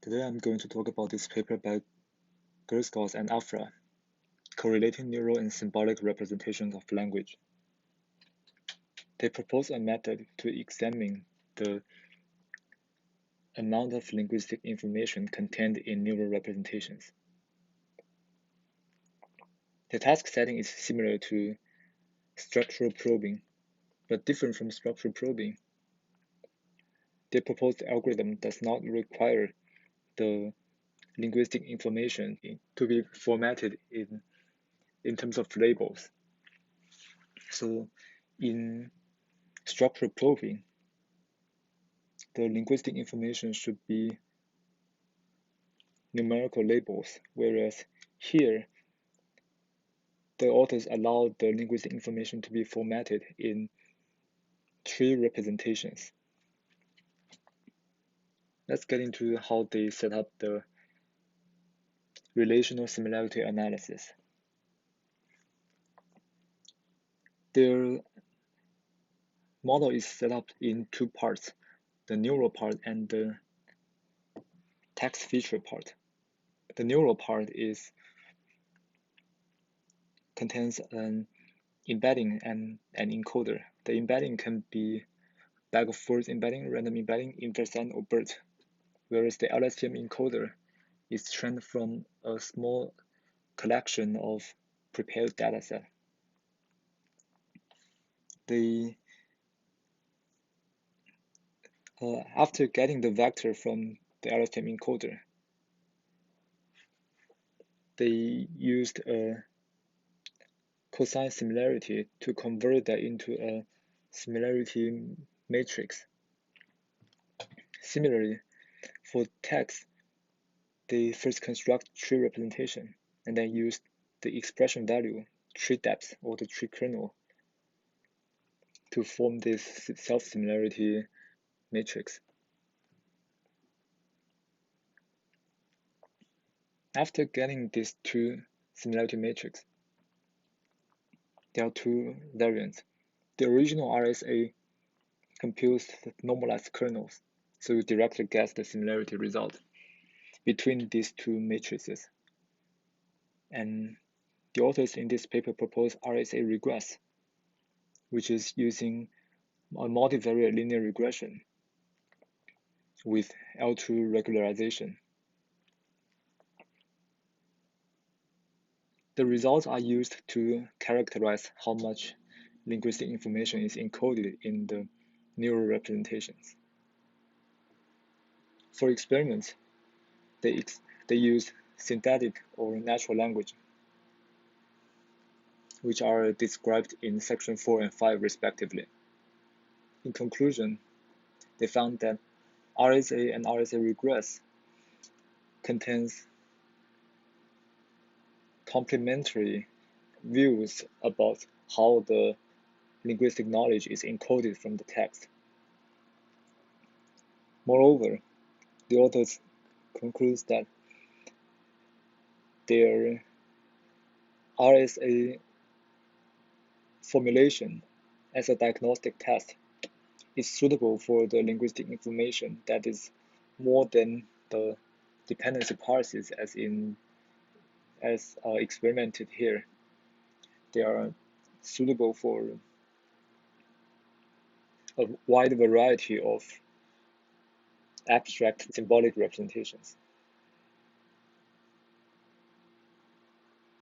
Today I'm going to talk about this paper by Gerskos and Afra, Correlating Neural and Symbolic Representations of Language. They propose a method to examine the amount of linguistic information contained in neural representations. The task setting is similar to structural probing, but different from structural probing. The proposed algorithm does not require the linguistic information to be formatted in terms of labels. So in structural probing, the linguistic information should be numerical labels, whereas here, the authors allow the linguistic information to be formatted in tree representations. Let's get into how they set up the relational similarity analysis. Their model is set up in two parts, the neural part and the text feature part. The neural part contains an embedding and an encoder. The embedding can be bag of words embedding, random embedding, inverse AND or BERT, whereas the LSTM encoder is trained from a small collection of prepared dataset. After getting the vector from the LSTM encoder, they used a cosine similarity to convert that into a similarity matrix. Similarly, for text, they first construct tree representation and then use the expression value, tree depth, or the tree kernel to form this self-similarity matrix. After getting these two similarity matrix, there are two variants. The original RSA computes the normalized kernels, so you directly get the similarity result between these two matrices. And the authors in this paper propose RSA regress, which is using a multivariate linear regression with L2 regularization. The results are used to characterize how much linguistic information is encoded in the neural representations. For experiments, they use synthetic or natural language, which are described in section 4 and 5 respectively. In conclusion, they found that RSA and RSA regress contains complementary views about how the linguistic knowledge is encoded from the text. Moreover, the authors conclude that their RSA formulation as a diagnostic test is suitable for the linguistic information that is more than the dependency parses as experimented here. They are suitable for a wide variety of abstract symbolic representations.